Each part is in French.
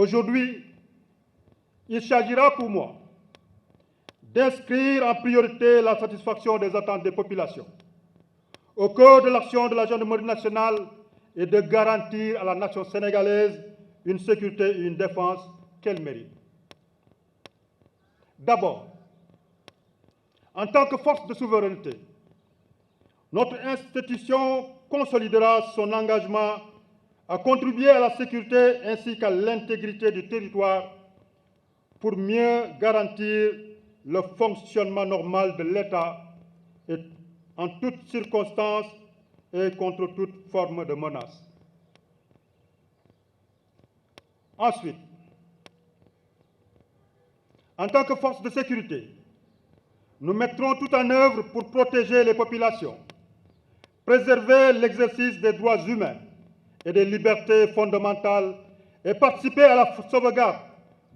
Aujourd'hui, il s'agira pour moi d'inscrire en priorité la satisfaction des attentes des populations au cœur de l'action de la gendarmerie nationale et de garantir à la nation sénégalaise une sécurité et une défense qu'elle mérite. D'abord, en tant que force de souveraineté, notre institution consolidera son engagement à contribuer à la sécurité ainsi qu'à l'intégrité du territoire pour mieux garantir le fonctionnement normal de l'État en toutes circonstances et contre toute forme de menace. Ensuite, en tant que force de sécurité, nous mettrons tout en œuvre pour protéger les populations, préserver l'exercice des droits humains et des libertés fondamentales et participer à la sauvegarde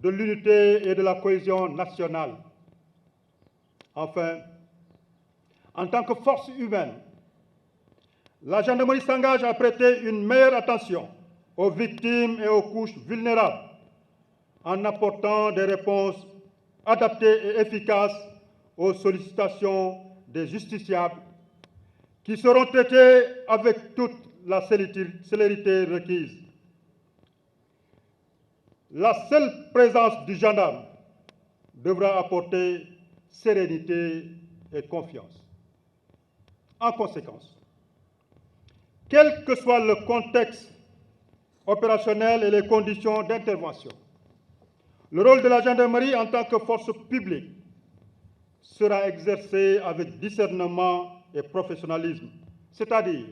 de l'unité et de la cohésion nationale. Enfin, en tant que force humaine, la gendarmerie s'engage à prêter une meilleure attention aux victimes et aux couches vulnérables en apportant des réponses adaptées et efficaces aux sollicitations des justiciables qui seront traitées avec toute la célérité requise. La seule présence du gendarme devra apporter sérénité et confiance. En conséquence, quel que soit le contexte opérationnel et les conditions d'intervention, le rôle de la gendarmerie en tant que force publique sera exercé avec discernement et professionnalisme, c'est-à-dire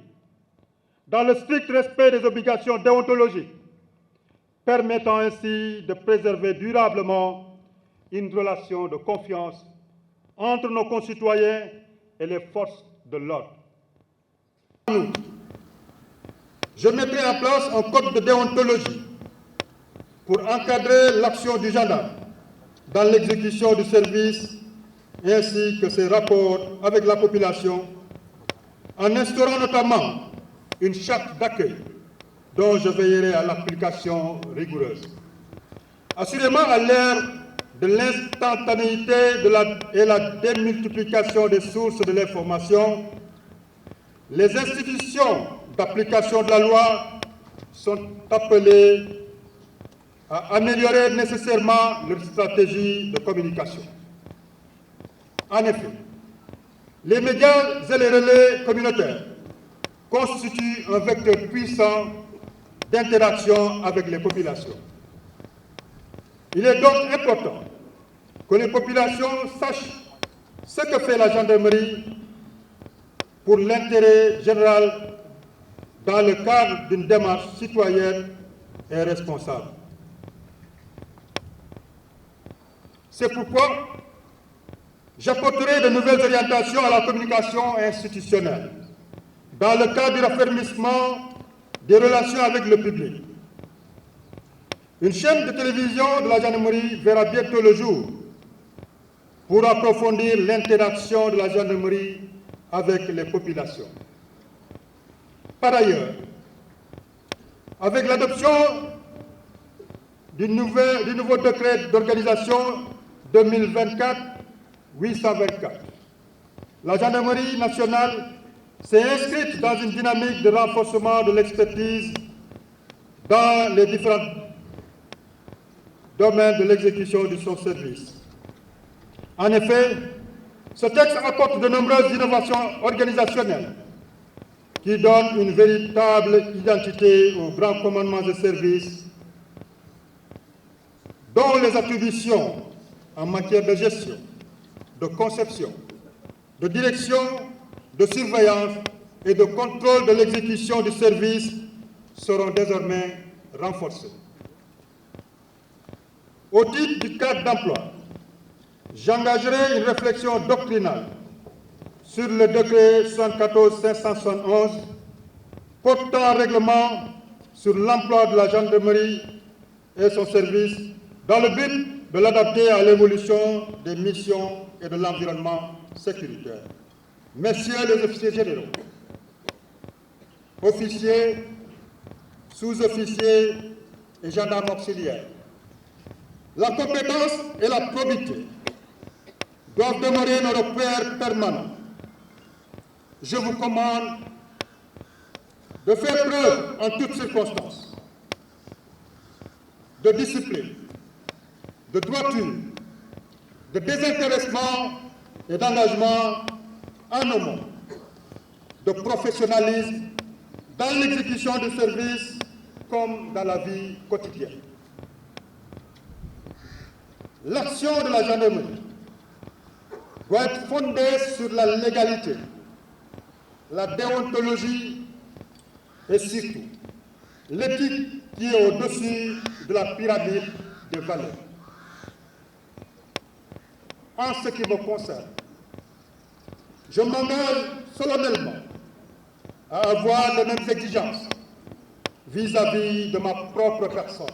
dans le strict respect des obligations déontologiques, permettant ainsi de préserver durablement une relation de confiance entre nos concitoyens et les forces de l'ordre. Je mettrai en place un code de déontologie pour encadrer l'action du gendarme dans l'exécution du service ainsi que ses rapports avec la population, en instaurant notamment une charte d'accueil dont je veillerai à l'application rigoureuse. Assurément, à l'ère de l'instantanéité et la démultiplication des sources de l'information, les institutions d'application de la loi sont appelées à améliorer nécessairement leur stratégie de communication. En effet, les médias et les relais communautaires constituent un vecteur puissant d'interaction avec les populations. Il est donc important que les populations sachent ce que fait la gendarmerie pour l'intérêt général dans le cadre d'une démarche citoyenne et responsable. C'est pourquoi j'apporterai de nouvelles orientations à la communication institutionnelle dans le cadre du raffermissement des relations avec le public. Une chaîne de télévision de la gendarmerie verra bientôt le jour pour approfondir l'interaction de la gendarmerie avec les populations. Par ailleurs, avec l'adoption du nouveau décret d'organisation 2024-824, la gendarmerie nationale s'est inscrite dans une dynamique de renforcement de l'expertise dans les différents domaines de l'exécution de son service. En effet, ce texte apporte de nombreuses innovations organisationnelles qui donnent une véritable identité aux grands commandements de service, dont les attributions en matière de gestion, de conception, de direction, de surveillance et de contrôle de l'exécution du service seront désormais renforcées. Au titre du cadre d'emploi, j'engagerai une réflexion doctrinale sur le décret 74-571 portant règlement sur l'emploi de la gendarmerie et son service dans le but de l'adapter à l'évolution des missions et de l'environnement sécuritaire. Messieurs les officiers généraux, officiers, sous-officiers et gendarmes auxiliaires, La compétence et la probité doivent demeurer nos repères permanents. Je vous commande de faire preuve en toutes circonstances de discipline, de droiture, de désintéressement et d'engagement en amont, de professionnalisme dans l'exécution du service comme dans la vie quotidienne. L'action de la gendarmerie doit être fondée sur la légalité, la déontologie et surtout l'éthique qui est au-dessus de la pyramide des valeurs. En ce qui me concerne, je m'engage solennellement à avoir les mêmes exigences vis-à-vis de ma propre personne.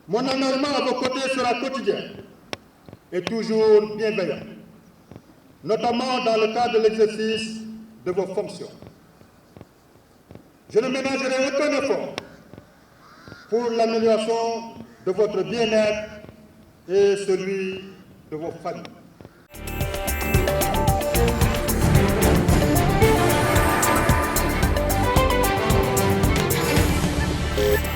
Mon engagement à vos côtés sera quotidien et toujours bienveillant, notamment dans le cadre de l'exercice de vos fonctions. Je ne ménagerai aucun effort pour l'amélioration de votre bien-être et celui de vos familles.